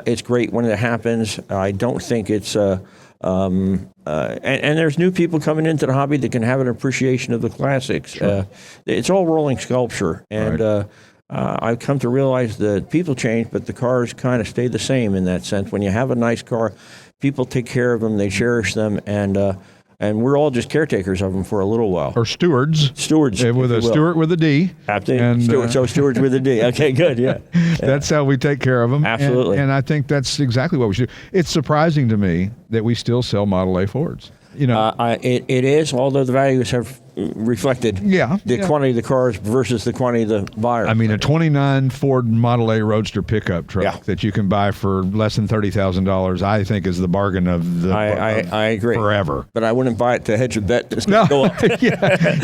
It's great when it happens. I don't think it's. And there's new people coming into the hobby that can have an appreciation of the classics. Sure. It's all rolling sculpture, and right. I've come to realize that people change, but the cars kind of stay the same in that sense. When you have a nice car, people take care of them, they cherish them, and we're all just caretakers of them for a little while. Or stewards. Stewards. With a Stewart with a D. Absolutely. So stewards with a D. Okay, good, yeah. That's how we take care of them. Absolutely. And I think that's exactly what we should do. It's surprising to me that we still sell Model A Fords. You know, it is, although the values have reflected the quantity of the cars versus the quantity of the buyer. I mean, a 29 Ford Model A Roadster pickup truck that you can buy for less than $30,000, I think is the bargain of the I agree. Forever. But I wouldn't buy it to hedge a bet that's going to go up.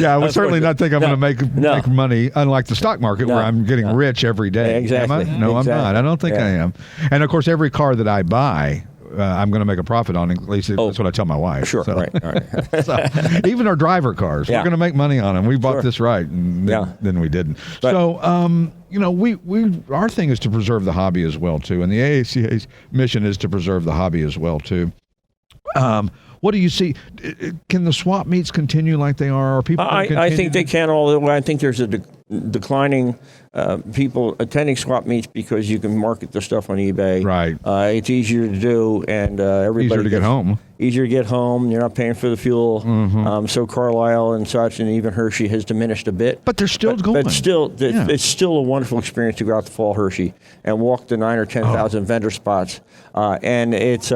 I would certainly not think I'm going to make money, unlike the stock market where I'm getting rich every day. Exactly. Am I? No, exactly. I'm not. I don't think I am. And, of course, every car that I buy, I'm going to make a profit on. At least that's what I tell my wife. Sure, so. right. All right. So, even our driver cars, we're going to make money on them. We bought this right, and then we didn't. But, so, we our thing is to preserve the hobby as well too, and the AACA's mission is to preserve the hobby as well too. What do you see? Can the swap meets continue like they are? Are people? I think they can. Although I think there's a declining people attending swap meets because you can market the stuff on eBay. Right. It's easier to do, and everybody easier to get home. Easier to get home. You're not paying for the fuel. Mm-hmm. So Carlisle and such, and even Hershey has diminished a bit. But they're still going. But still, it's still a wonderful experience to go out to Fall Hershey and walk the 9,000 or 10,000 vendor spots. And it's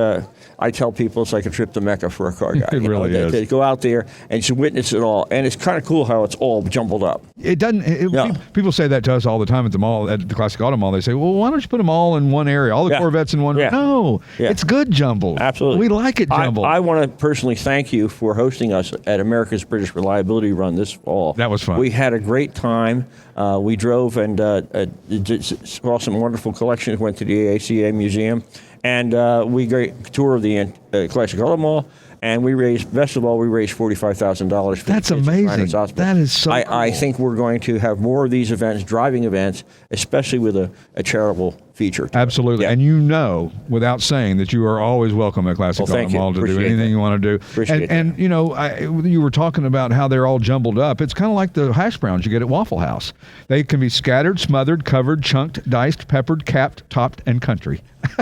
I tell people it's like a trip to Mecca for a car guy. It really is. To go out there and to witness it all, and it's kind of cool how it's all jumbled up. It doesn't. People say that to us all the time at the mall, at the Classic Auto Mall. They say, "Well, why don't you put them all in one area? All the Corvettes in one." No, it's good jumbled. Absolutely, we like it jumbled. I want to personally thank you for hosting us at America's British Reliability Run this fall. That was fun. We had a great time. We drove and saw some wonderful collections. Went to the AACA Museum, and we tour of the Classic Auto Mall. And we raised $45,000. That's amazing. That is so cool. I think we're going to have more of these events, driving events, especially with a charitable feature. Absolutely. And you know, without saying, that you are always welcome at Classic Auto Mall to do anything you want to do. And you know, you were talking about how they're all jumbled up. It's kind of like the hash browns you get at Waffle House. They can be scattered, smothered, covered, chunked, diced, peppered, capped, topped, and country.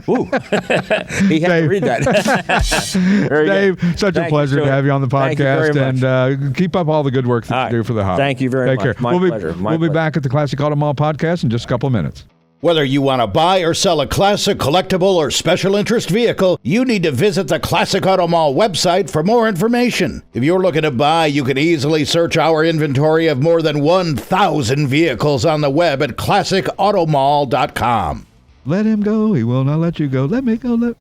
Ooh. He had to read that. Dave, such a pleasure to have you on the podcast, and keep up all the good work that you do for the hobby. Thank you very much. Take care. My pleasure. We'll be back at the Classic Auto Mall podcast in just a couple of minutes. Whether you want to buy or sell a classic, collectible, or special interest vehicle, you need to visit the Classic Auto Mall website for more information. If you're looking to buy, you can easily search our inventory of more than 1,000 vehicles on the web at classicautomall.com. Let him go. He will not let you go. Let me go. I'm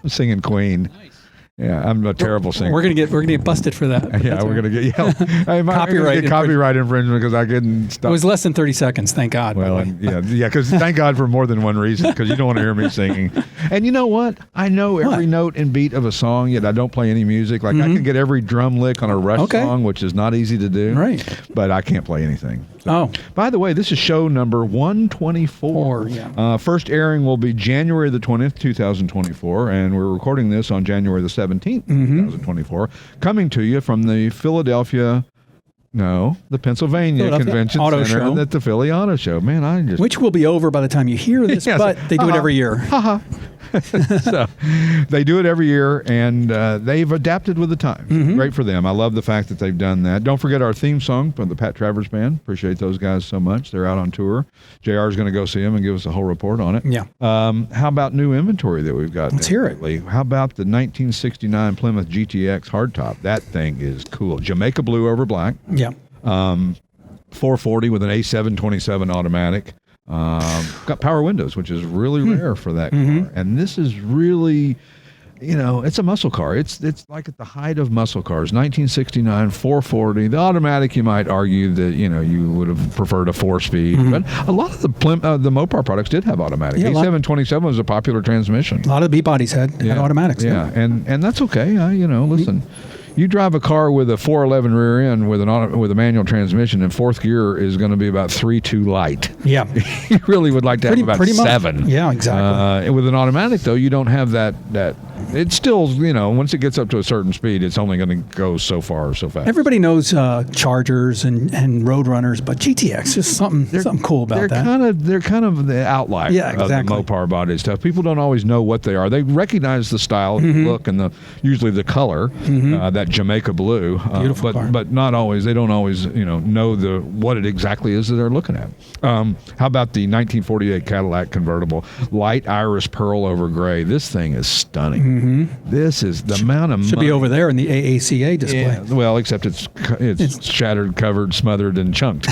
singing Queen. Nice. Yeah, I'm a terrible singer. We're gonna get busted for that. Yeah, we're gonna get copyright infringement because I couldn't stop. It was less than 30 seconds. Thank God. Well, because thank God for more than one reason. Because you don't want to hear me singing. And you know what? I know every note and beat of a song, yet I don't play any music. Like I can get every drum lick on a Rush song, which is not easy to do. Right. But I can't play anything. So. By the way, this is show number 124. First airing will be January the 20th, 2024, and we're recording this on January the 17th, 2024. Coming to you from the Pennsylvania Convention Auto Center Show. at the Philly Auto Show. Man, which will be over by the time you hear this, but they do it every year. So they do it every year, and they've adapted with the times. Great for them. I love the fact that they've done that. Don't forget our theme song from the Pat Travers Band. Appreciate those guys so much. They're out on tour. JR is going to go see them and give us a whole report on it. Yeah. How about new inventory that we've got? Let's hear it. How about the 1969 Plymouth GTX hardtop? That thing is cool. Jamaica blue over black. Yeah. 440 with an A727 automatic. Got power windows, which is really rare for that car. And this is really, it's a muscle car. It's like at the height of muscle cars. 1969, 440. The automatic, you might argue that you would have preferred a 4-speed, but a lot of the Mopar products did have automatic. A727 was a popular transmission. A lot of the B bodies had automatics. Yeah, and that's okay. Listen. You drive a car with a 411 rear end with a manual transmission, and fourth gear is going to be about 3.2 light. Yeah, you really would like to have about 7. Much. Yeah, exactly. With an automatic, though, you don't have that. It's still, once it gets up to a certain speed, it's only going to go so far or so fast. Everybody knows Chargers and Roadrunners, but GTX is something cool about that. They're kind of the outlier of the Mopar body stuff. People don't always know what they are. They recognize the style, the look, and usually the color. That Jamaica blue, beautiful car. But not always. They don't always, know what it exactly is that they're looking at. How about the 1948 Cadillac convertible, light iris pearl over gray? This thing is stunning. This is the amount of should money. Be over there in the AACA display. Yeah, well, except it's shattered, covered, smothered, and chunked.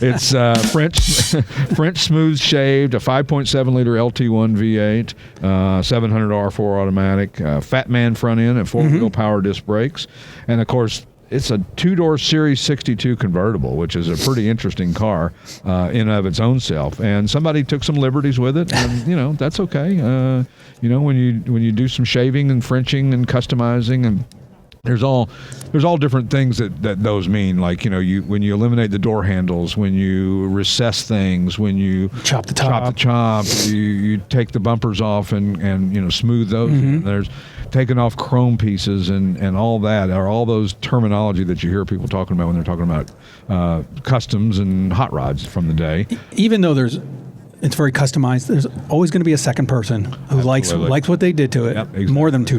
It's French smooth shaved, a 5.7 liter LT1 V8, 700 R4 automatic, Fat Man front end, and 4-wheel power disc brakes. And, of course, it's a 2-door Series 62 convertible, which is a pretty interesting car in and of its own self. And somebody took some liberties with it, and, that's okay. When you do some shaving and Frenching and customizing, and there's all different things that those mean. Like, when you eliminate the door handles, when you recess things, when you chop the top, you take the bumpers off and smooth those. There's taking off chrome pieces and all that, or all those terminology that you hear people talking about when they're talking about customs and hot rods from the day. Even though it's very customized, there's always going to be a second person who likes what they did to it. Yep, exactly. More than two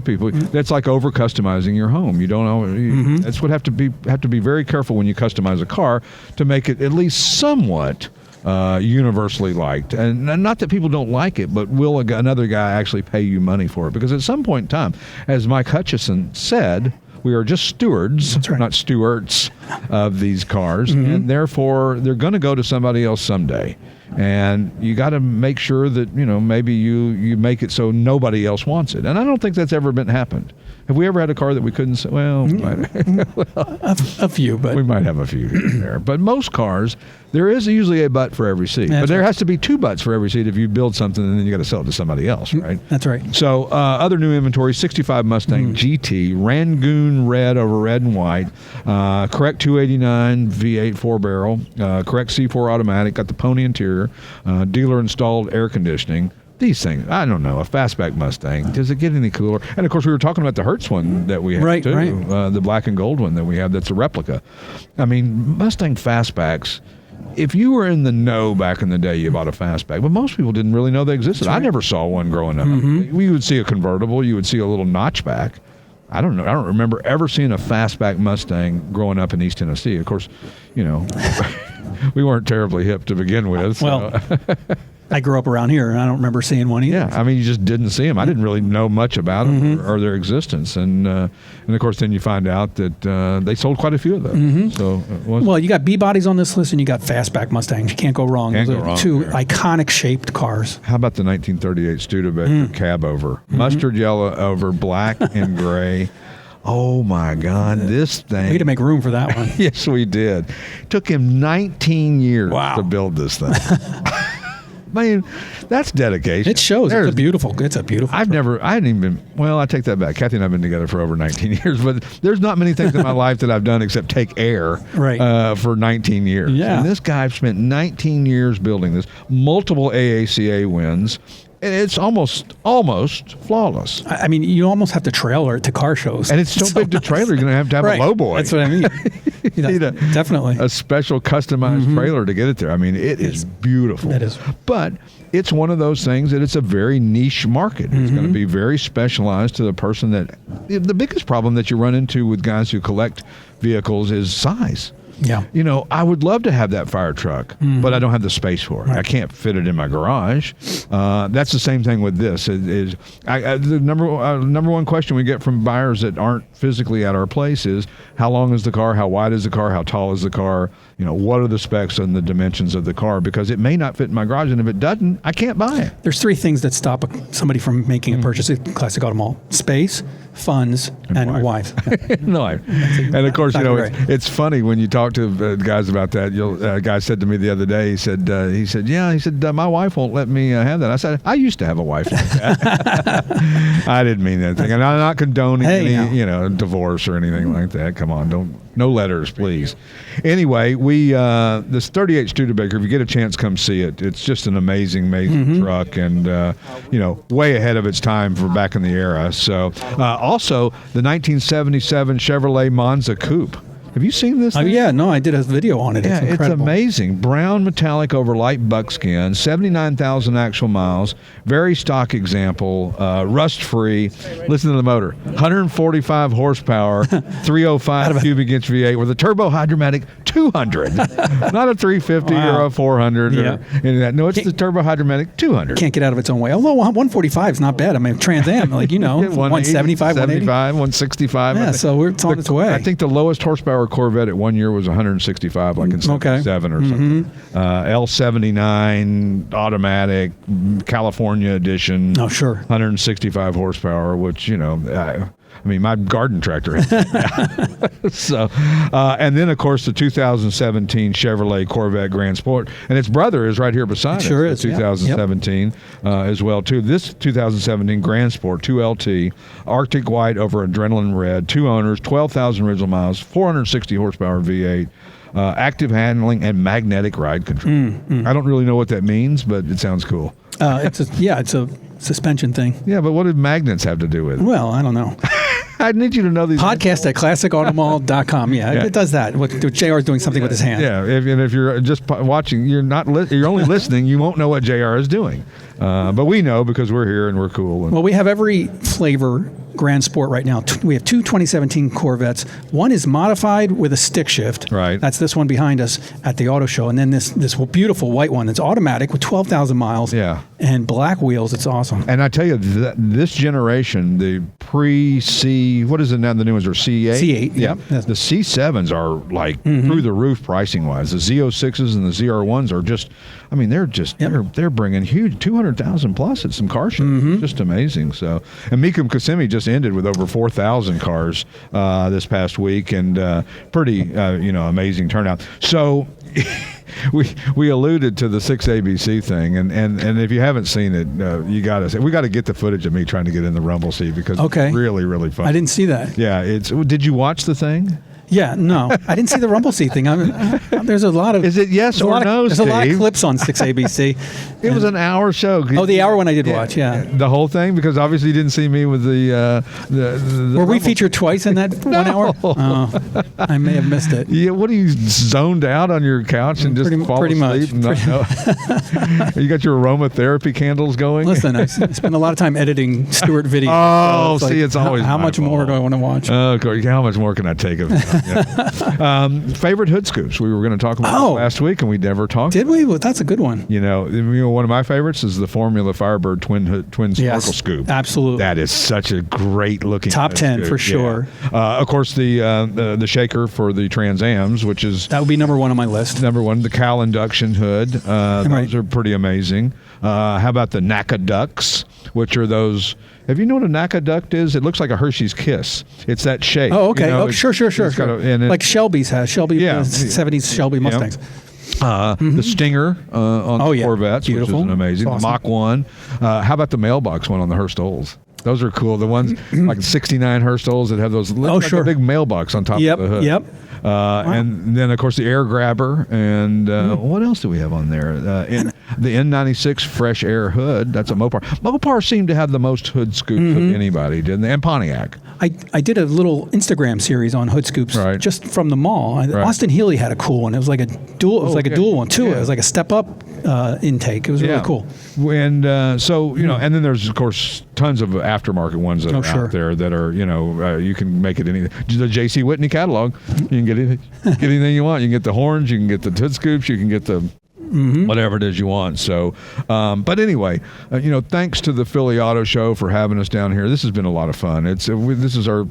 people. That's like over customizing your home. You don't always. That's what have to be very careful when you customize a car to make it at least somewhat universally liked. And not that people don't like it, but will another guy actually pay you money for it? Because at some point in time, as Mike Hutchison said, we are just stewards, not stewards of these cars, and therefore they're going to go to somebody else someday. And you got to make sure that, maybe you make it so nobody else wants it. And I don't think that's ever happened. Have we ever had a car that we couldn't say? Well, a few, but we might have a few here and there. But most cars, there is usually a butt for every seat. But there has to be 2 butts for every seat if you build something and then you got to sell it to somebody else, right? That's right. So other new inventory: 65 Mustang GT, Rangoon red over red and white, correct 289 V8 4-barrel, correct C4 automatic, got the pony interior, dealer installed air conditioning. These things, I don't know, a fastback Mustang, does it get any cooler? And of course, we were talking about the Hertz one that we have too, the black and gold one that we have that's a replica. I mean, Mustang fastbacks, if you were in the know back in the day, you bought a fastback, but most people didn't really know they existed. I never saw one growing up. We would see a convertible, you would see a little notchback. I don't know. I don't remember ever seeing a fastback Mustang growing up in East Tennessee. Of course, we weren't terribly hip to begin with. Well, I grew up around here, and I don't remember seeing one either. Yeah, I mean, you just didn't see them. I didn't really know much about them or their existence, and of course, then you find out that they sold quite a few of them. So, well, you got B bodies on this list, and you got fastback Mustangs. You can't go wrong. Can't go wrong. 2 iconic shaped cars. How about the 1938 Studebaker cab over, mustard yellow over black and gray? Oh my God, this thing. We had to make room for that one. Yes, we did. Took him 19 years to build this thing. Man, that's dedication. It shows. It's a beautiful. I hadn't even been, well, I take that back. Kathy and I have been together for over 19 years, but there's not many things in my life that I've done except take air for 19 years. Yeah. And this guy spent 19 years building this, multiple AACA wins. And it's almost flawless. I mean, you almost have to trailer it to car shows. And it's so big to trailer, you're going to have a lowboy. That's what I mean. You need definitely a special customized trailer to get it there. I mean, it is beautiful. It is. But it's one of those things that it's a very niche market. It's going to be very specialized to the person that... The biggest problem that you run into with guys who collect vehicles is size. Yeah. You know, I would love to have that fire truck, but I don't have the space for it. Right. I can't fit it in my garage. That's the same thing with this. The number one question we get from buyers that aren't physically at our place is, how long is the car? How wide is the car? How tall is the car? You know, what are the specs and the dimensions of the car? Because it may not fit in my garage, and if it doesn't, I can't buy it. There's three things that stop somebody from making a purchase at Classic Auto Mall: space, funds, and wife. No, and of course, you know, it's funny when you talk to guys about that. A guy said to me the other day, he said, my wife won't let me have that. I said, I used to have a wife like that. I didn't mean that thing, and I'm not condoning any, you know, divorce or anything like that. Come on, no letters, please. Anyway, this 38 Studebaker, if you get a chance, come see it. It's just an amazing truck, and you know, way ahead of its time for back in the era. So, also the 1977 Chevrolet Monza Coupe. Have you seen this thing? Yeah, no, I did a video on it. Yeah, it's incredible. It's amazing. Brown metallic over light buckskin, 79,000 actual miles, very stock example, rust-free. Listen to the motor. 145 horsepower, 305 cubic inch V8 with a turbo hydromatic 200. Not a 350 or a 400 or any of that. No, it's the turbo hydromatic 200. Can't get out of its own way. Although 145 is not bad. I mean, Trans Am, like, you know, 175, 175, 165. Yeah, so it's on its way. I think the lowest horsepower Corvette at 1 year was 165, like in 77 or something. L79 automatic, California edition. Oh, sure. 165 horsepower, which, you know, I mean, my garden tractor has that. So, and then, of course, the 2017 Chevrolet Corvette Grand Sport. And its brother is right here beside us. Sure is. 2017 as well, too. This 2017 Grand Sport 2LT, Arctic White over Adrenaline Red, 2 owners, 12,000 original miles, 460 horsepower V8. Active handling and magnetic ride control. I don't really know what that means, but it sounds cool. It's a suspension thing. Yeah, but what did magnets have to do with it? Well, I don't know. I need you to know these. Podcast at classicautomall.com. Yeah, it does that. JR is doing something with his hand. Yeah, if you're just watching, you're only listening. You won't know what JR is doing. But we know because we're here and we're cool. Well, we have every flavor Grand Sport right now. We have 2 2017 Corvettes. One is modified with a stick shift. Right. That's this one behind us at the auto show. And then this beautiful white one that's automatic with 12,000 miles. Yeah. And black wheels. It's awesome. And I tell you, this generation, the pre-C, what is it now? The new ones are C8? C8, yeah. The C7s are like through the roof pricing-wise. The Z06s and the ZR1s are just, I mean, they're bringing huge 200,000 plus at some car shows. Just amazing. So, and Mikum Kissimmee just ended with over 4,000 cars this past week, and pretty amazing turnout. So we alluded to the 6ABC thing, and if you haven't seen it, we got to get the footage of me trying to get in the rumble seat because it's really, really fun. I didn't see that. Yeah, did you watch the thing? Yeah, no, I didn't see the rumble seat thing. There's a lot of. Is it yes or no? There's a lot of clips on 6ABC. It was an hour show. Oh, the hour one I did watch. Yeah, the whole thing, because obviously you didn't see me with the Were we featured twice in that 1 hour? Oh, I may have missed it. Yeah, what are you zoned out on your couch and just fall asleep? You got your aromatherapy candles going? Listen, I spent a lot of time editing Stewart videos. Oh, so it's always how much more do I want to watch? How much more can I take of it? Yeah. Favorite hood scoops we were going to talk about last week, and we never talked. Did we? Well, that's a good one. You know, one of my favorites is the Formula Firebird twin snorkel scoop. Absolutely, that is such a great looking top 10 scoop. for sure. Yeah. Of course, the shaker for the Trans Ams, which is that would be number 1 on my list. Number 1, the Cal induction hood. Those are pretty amazing. How about the NACA ducks, which are those? Have you know what a NACA duct is? It looks like a Hershey's Kiss. It's that shape. Oh, okay. You know, Sure. Like Shelby's has. Shelby, 70s Shelby Mustangs. The Stinger on the Corvettes, beautiful. Which is amazing. Awesome. The Mach 1. How about the mailbox one on the Hurst Olds? Those are cool. The ones like 69 Hurst Olds that have those a big mailbox on top of the hood. Yep. And then, of course, the air grabber. And what else do we have on there? The N96 fresh air hood. That's a Mopar. Mopar seemed to have the most hood scoops of anybody, didn't they? And Pontiac. I did a little Instagram series on hood scoops just from the mall. Austin Healey had a cool one. It was like a dual. It was like a dual one too. It was like a step up intake. It was really cool. And so, you know, and then there's, of course, tons of aftermarket ones that are out there that are, you know, you can make it anything. The J.C. Whitney catalog, you can get anything you want. You can get the horns, you can get the toot scoops, you can get the whatever it is you want. So, but anyway, you know, thanks to the Philly Auto Show for having us down here. This has been a lot of fun. This is our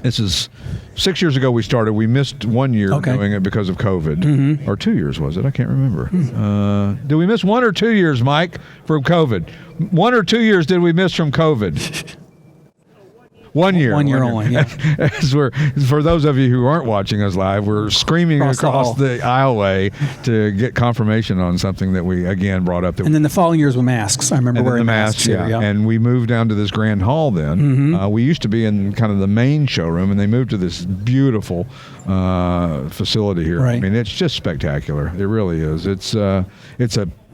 this is 6 years ago we started. We missed 1 year doing it because of COVID. Or 2 years, was it? I can't remember. Did we miss 1 or 2 years, Mike, from COVID? 1 or 2 years did we miss from COVID? 1 year. 1 year only, yeah. For those of you who aren't watching us live, we're screaming across the aisleway to get confirmation on something that we, again, brought up. And then the following years with masks. I remember wearing masks here. Yeah. And we moved down to this grand hall then. We used to be in kind of the main showroom, and they moved to this beautiful facility here. Right. I mean, it's just spectacular. It really is. It's a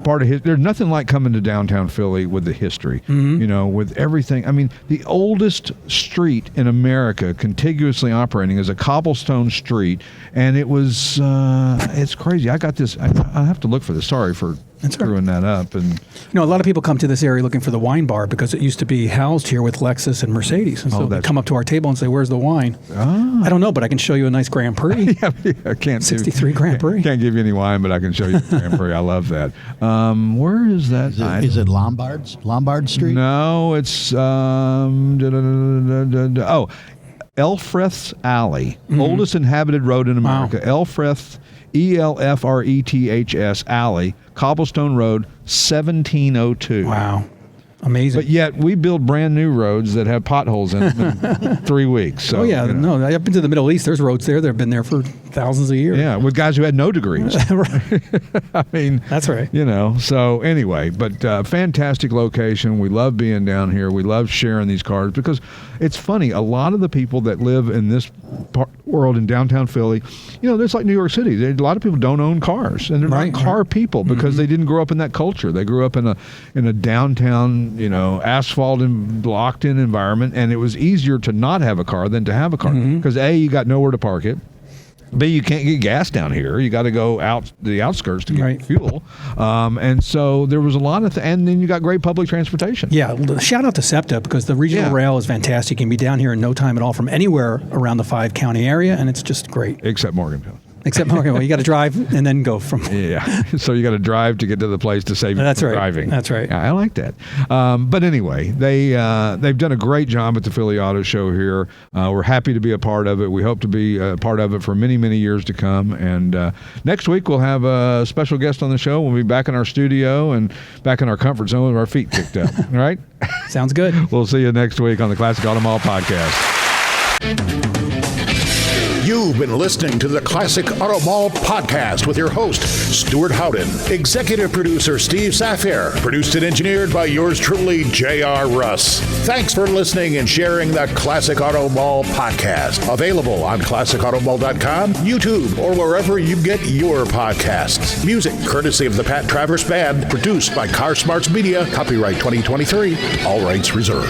part of there's nothing like coming to downtown Philly with the history, you know, with everything. I mean, the oldest street in America contiguously operating is a cobblestone street, and it was it's crazy. I got this. I have to look for this. Sorry for screwing that up. And you know, a lot of people come to this area looking for the wine bar because it used to be housed here with Lexus and Mercedes, and so they come up to our table and say, "Where's the wine?" I don't know, but I can show you a nice Grand Prix. I can't. 63 Grand Prix. Can't give you any wine, but I can show you the Grand Prix. I love that. Where is that? Is it Lombard Street? No, it's Elfreth's Alley, oldest inhabited road in America. Elfreth, Elfreths Alley, Cobblestone Road, 1702. Wow. Amazing. But yet we build brand new roads that have potholes in them in 3 weeks. So, I've been to the Middle East. There's roads there that have been there for thousands of years. Yeah, with guys who had no degrees. I mean, that's right. You know, so anyway, but fantastic location. We love being down here. We love sharing these cars because it's funny. A lot of the people that live in this world in downtown Philly, you know, it's like New York City. A lot of people don't own cars, and they're not car people because they didn't grow up in that culture. They grew up in a downtown, you know, asphalt and blocked in environment, and it was easier to not have a car than to have a car because A, you got nowhere to park it. B, you can't get gas down here. You got to go out the outskirts to get fuel. And so there was a lot of and then you got great public transportation. Yeah, shout out to SEPTA because the regional rail is fantastic. You can be down here in no time at all from anywhere around the 5-county area, and it's just great. Except Morgantown. Except Morgantown. Well, you got to drive and then go from. So you got to drive to get to the place to save you from driving. That's right. I like that. But anyway, they've done a great job at the Philly Auto Show here. We're happy to be a part of it. We hope to be a part of it for many, many years to come. And next week we'll have a special guest on the show. We'll be back in our studio and back in our comfort zone with our feet kicked up. All right? Sounds good. We'll see you next week on the Classic Auto Mall Podcast. You've been listening to the Classic Auto Mall Podcast with your host, Stewart Howden. Executive producer, Steve Saffier. Produced and engineered by yours truly, J.R. Russ. Thanks for listening and sharing the Classic Auto Mall Podcast. Available on ClassicAutomall.com, YouTube, or wherever you get your podcasts. Music courtesy of the Pat Travers Band. Produced by Car Smarts Media. Copyright 2023. All rights reserved.